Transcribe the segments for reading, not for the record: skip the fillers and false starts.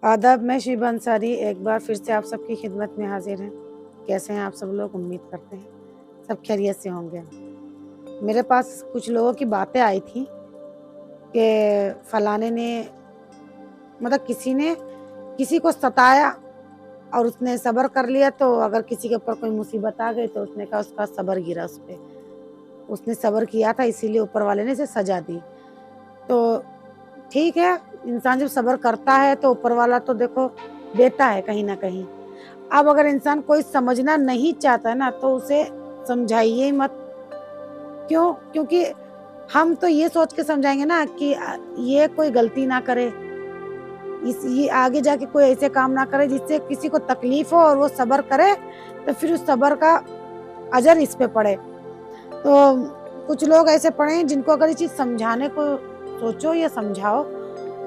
आदाब, मैं शिव अंसारी एक बार फिर से आप सबकी खिदमत में हाजिर हैं। कैसे हैं आप सब लोग? उम्मीद करते हैं सब खैरियत से होंगे। मेरे पास कुछ लोगों की बातें आई थी कि फलाने ने मतलब किसी ने किसी को सताया और उसने सब्र कर लिया, तो अगर किसी के ऊपर कोई मुसीबत आ गई तो उसने कहा उसका सब्र गिरा उस पे। उसने सब्र किया था इसीलिए ऊपर वाले ने इसे सज़ा दी। तो ठीक है, इंसान जब सब्र करता है तो ऊपर वाला तो देखो देता है कहीं न कहीं। अब अगर इंसान कोई समझना नहीं चाहता है ना, तो उसे समझाइए ही मत। क्यों? क्योंकि हम तो ये सोच के समझाएँगे ना कि ये कोई गलती ना करे, ये आगे जाके कोई ऐसे काम ना करे जिससे किसी को तकलीफ हो और वो सब्र करे, तो फिर उस सब्र का अजर इस पे पड़े। तो कुछ लोग ऐसे पड़े हैं जिनको अगर ये चीज़ समझाने को सोचो या समझाओ,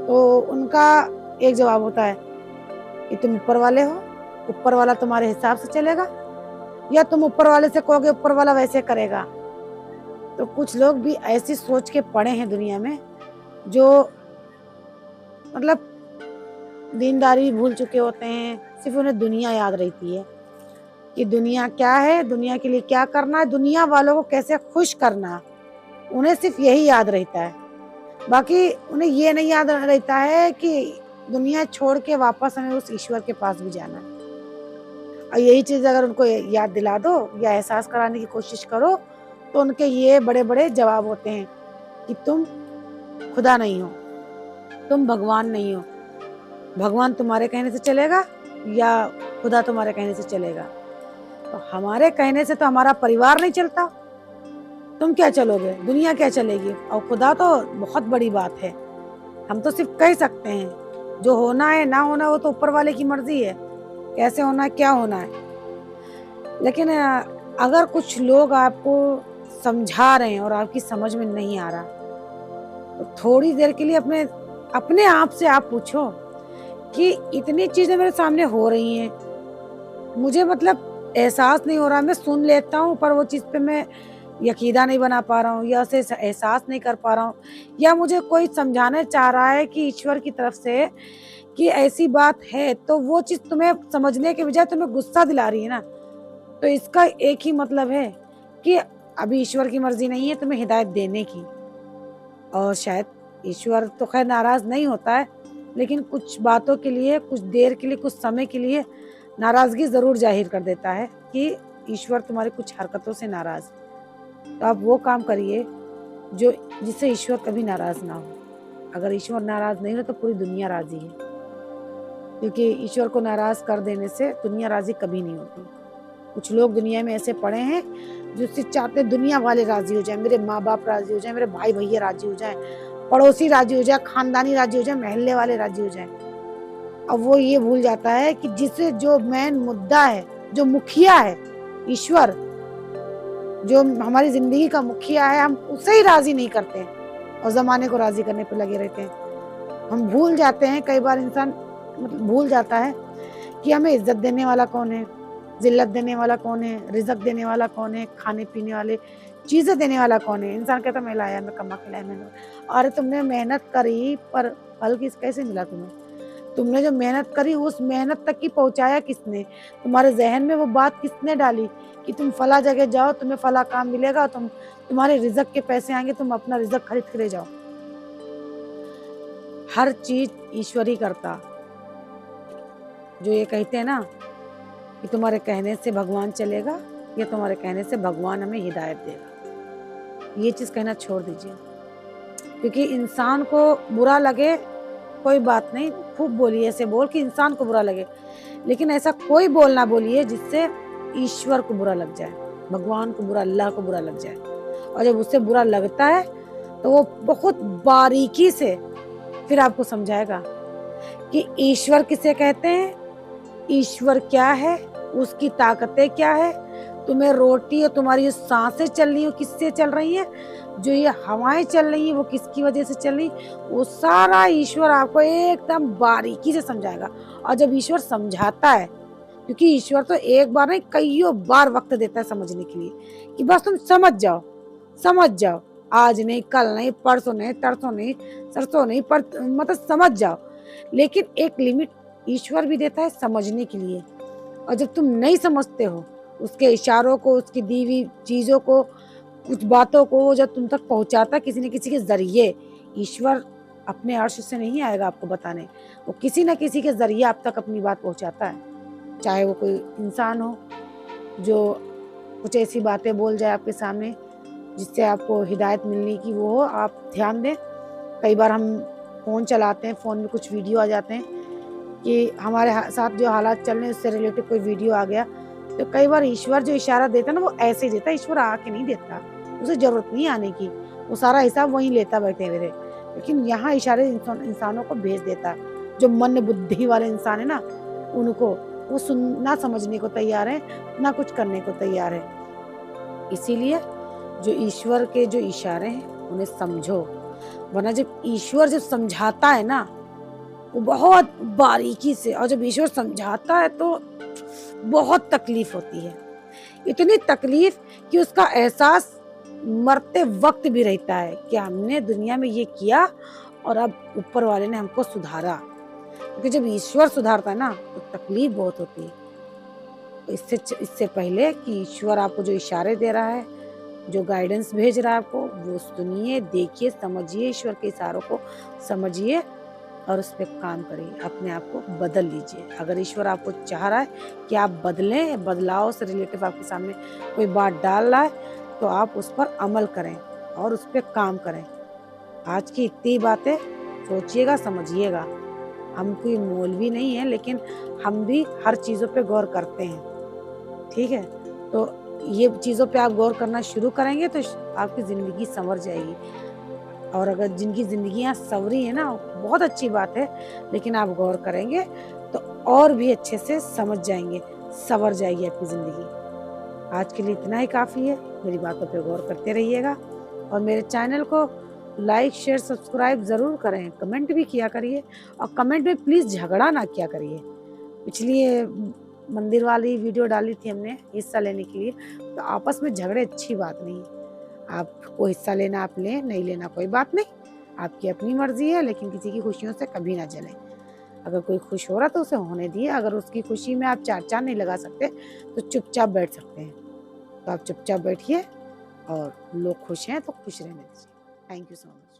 तो उनका एक जवाब होता है कि तुम ऊपर वाले हो, ऊपर वाला तुम्हारे हिसाब से चलेगा, या तुम ऊपर वाले से कहोगे ऊपर वाला वैसे करेगा। तो कुछ लोग भी ऐसी सोच के पड़े हैं दुनिया में, जो मतलब दीनदारी भूल चुके होते हैं, सिर्फ़ उन्हें दुनिया याद रहती है कि दुनिया क्या है, दुनिया के लिए क्या करना है, दुनिया वालों को कैसे खुश करना, उन्हें सिर्फ़ यही याद रहता है। बाकी उन्हें ये नहीं याद रहता है कि दुनिया छोड़ के वापस हमें उस ईश्वर के पास भी जाना है। और यही चीज़ अगर उनको याद दिला दो या एहसास कराने की कोशिश करो, तो उनके ये बड़े-बड़े जवाब होते हैं कि तुम खुदा नहीं हो, तुम भगवान नहीं हो। भगवान तुम्हारे कहने से चलेगा या खुदा तुम्हारे कहने से चलेगा? तो हमारे कहने से तो हमारा परिवार नहीं चलता, तुम क्या चलोगे? दुनिया क्या चलेगी? और खुदा तो बहुत बड़ी बात है। हम तो सिर्फ़ कह सकते हैं, जो होना है, ना होना वो तो ऊपर वाले की मर्ज़ी है, कैसे होना है, क्या होना है। लेकिन अगर कुछ लोग आपको समझा रहे हैं और आपकी समझ में नहीं आ रहा, तो थोड़ी देर के लिए अपने अपने आप से आप पूछो कि इतनी चीज़ें मेरे सामने हो रही हैं, मुझे मतलब एहसास नहीं हो रहा, मैं सुन लेता हूँ पर वो चीज़ पे मैं यकीदा नहीं बना पा रहा हूँ या उसे एहसास नहीं कर पा रहा हूँ, या मुझे कोई समझाना चाह रहा है कि ईश्वर की तरफ से कि ऐसी बात है, तो वो चीज़ तुम्हें समझने के बजाय तुम्हें गुस्सा दिला रही है ना, तो इसका एक ही मतलब है कि अभी ईश्वर की मर्ज़ी नहीं है तुम्हें हिदायत देने की। और शायद ईश्वर तो ख़ैर नाराज़ नहीं होता है, लेकिन कुछ बातों के लिए, कुछ देर के लिए, कुछ समय के लिए नाराज़गी ज़रूर ज़ाहिर कर देता है कि ईश्वर तुम्हारी कुछ हरकतों से नाराज़ है। तो आप वो काम करिए जो जिससे ईश्वर कभी नाराज़ ना हो। अगर ईश्वर नाराज़ नहीं हो तो पूरी दुनिया राज़ी है, क्योंकि ईश्वर को नाराज़ कर देने से दुनिया राज़ी कभी नहीं होती। कुछ लोग दुनिया में ऐसे पड़े हैं जो सिर्फ चाहते हैं दुनिया वाले राज़ी हो जाएँ, मेरे माँ-बाप राज़ी हो जाएँ, मेरे भाई-भैया राज़ी हो जाएँ, पड़ोसी राज़ी हो जाए, खानदानी राज़ी हो जाए, मोहल्ले वाले राज़ी हो जाएँ। अब वो ये भूल जाता है कि जिसे जो मेन मुद्दा है, जो मुखिया है, ईश्वर, जो हमारी ज़िंदगी का मुखिया है, हम उसे ही राज़ी नहीं करते हैं और ज़माने को राज़ी करने पे लगे रहते हैं। हम भूल जाते हैं, कई बार इंसान मतलब भूल जाता है कि हमें इज़्ज़त देने वाला कौन है, ज़िल्लत देने वाला कौन है, रिज़्क देने वाला कौन है, खाने-पीने वाले चीज़ें देने वाला कौन है। इंसान कहता है मैं लाया, मैं कमा के लाया, मैंने, अरे तुमने मेहनत करी पर फल कैसे मिला तुम्हें? तुमने जो मेहनत करी उस मेहनत तक की पहुँचाया किसने? तुम्हारे ज़हन में वो बात किसने डाली कि तुम फला जगह जाओ, तुम्हें फला काम मिलेगा, तुम्हारे रिज़्क के पैसे आएँगे, तुम अपना रिज़्क खरीद के ले जाओ। हर चीज़ ईश्वर ही करता। जो ये कहते हैं ना कि तुम्हारे कहने से भगवान चलेगा या तुम्हारे कहने से भगवान हमें हिदायत देगा, ये चीज़ कहना छोड़ दीजिए। क्योंकि इंसान को बुरा लगे कोई बात नहीं, खूब बोलिए, ऐसे बोल कि इंसान को बुरा लगे, लेकिन ऐसा कोई बोल ना बोलिए जिससे ईश्वर को बुरा लग जाए, भगवान को बुरा, अल्लाह को बुरा लग जाए। और जब उससे बुरा लगता है तो वो बहुत बारीकी से फिर आपको समझाएगा कि ईश्वर किसे कहते हैं, ईश्वर क्या है, उसकी ताकतें क्या है, तुम्हें रोटी और तुम्हारी जो साँसें चल रही हैं वो किससे चल रही हैं, जो ये हवाएँ चल रही हैं वो किसकी वजह से चल रही, वो सारा ईश्वर आपको एकदम बारीकी से समझाएगा। और जब ईश्वर समझाता है, क्योंकि ईश्वर तो एक बार नहीं कइयों बार वक़्त देता है समझने के लिए कि बस तुम समझ जाओ। आज नहीं, कल नहीं, परसों नहीं, तरसों नहीं, सरसों नहीं, पर मतलब समझ जाओ। लेकिन एक लिमिट ईश्वर भी देता है समझने के लिए। और जब तुम नहीं समझते हो उसके इशारों को, उसकी दी हुई चीज़ों को, कुछ बातों को जब तुम तक पहुँचाता है किसी न किसी के ज़रिए, ईश्वर अपने अर्श से नहीं आएगा आपको बताने, वो किसी न किसी के ज़रिए आप तक अपनी बात पहुँचाता है। चाहे वो कोई इंसान हो जो कुछ ऐसी बातें बोल जाए आपके सामने जिससे आपको हिदायत मिलने की वो हो, आप ध्यान दें। कई बार हम फ़ोन चलाते हैं, फ़ोन में कुछ वीडियो आ जाते हैं कि हमारे साथ जो हालात चल रहे हैं उससे रिलेटेड कोई वीडियो आ गया, तो कई बार ईश्वर जो इशारा देता है ना वो ऐसे ही देता है, ईश्वर आके नहीं देता, उसे ज़रूरत नहीं आने की, वो सारा हिसाब वहीं लेता बैठे-बैठे। लेकिन यहाँ इशारे इंसानों को भेज देता है, जो मंद बुद्धि वाले इंसान है ना, उनको, वो सुनना समझने को तैयार है, ना कुछ करने को तैयार है। इसीलिए जो ईश्वर के जो इशारे हैं उन्हें समझो, वरना जब ईश्वर जब समझाता है ना वो बहुत बारीकी से, और जब ईश्वर समझाता है तो बहुत तकलीफ होती है, इतनी तकलीफ कि उसका एहसास मरते वक्त भी रहता है कि हमने दुनिया में ये किया और अब ऊपर वाले ने हमको सुधारा। क्योंकि जब ईश्वर सुधारता है ना तो तकलीफ बहुत होती है। तो इससे पहले कि ईश्वर आपको जो इशारे दे रहा है, जो गाइडेंस भेज रहा है आपको, वो सुनिए, देखिए, समझिए, ईश्वर के इशारों को समझिए और उस पे काम करिए, अपने आप को बदल लीजिए। अगर ईश्वर आपको चाह रहा है कि आप बदलें, बदलाव से रिलेटिव आपके सामने कोई बात डाल रहा है, तो आप उस पर अमल करें और उस पे काम करें। आज की इतनी बातें सोचिएगा, समझिएगा। हम कोई मौलवी नहीं है, लेकिन हम भी हर चीज़ों पे गौर करते हैं, ठीक है? तो ये चीज़ों पे आप गौर करना शुरू करेंगे तो आपकी ज़िंदगी संवर जाएगी। और अगर जिनकी ज़िंदगियाँ सँवरी हैं ना, बहुत अच्छी बात है, लेकिन आप गौर करेंगे तो और भी अच्छे से समझ जाएँगे, सँवर जाएगी आपकी ज़िंदगी। आज के लिए इतना ही काफ़ी है, मेरी बातों पे गौर करते रहिएगा और मेरे चैनल को लाइक, शेयर, सब्सक्राइब ज़रूर करें, कमेंट भी किया करिए और कमेंट में प्लीज़ झगड़ा ना किया करिए। पिछली ये मंदिर वाली वीडियो डाली थी हमने हिस्सा लेने के लिए, तो आपस में झगड़े अच्छी बात नहीं है। आपको हिस्सा लेना आप लें, नहीं लेना कोई बात नहीं, आपकी अपनी मर्ज़ी है, लेकिन किसी की खुशियों से कभी ना जलें। अगर कोई खुश हो रहा तो उसे होने दिए, अगर उसकी खुशी में आप 4 चाँद नहीं लगा सकते तो चुपचाप बैठ सकते हैं। तो आप चुपचाप बैठिए और लोग खुश हैं तो खुश रहने दीजिए। Thank you so much.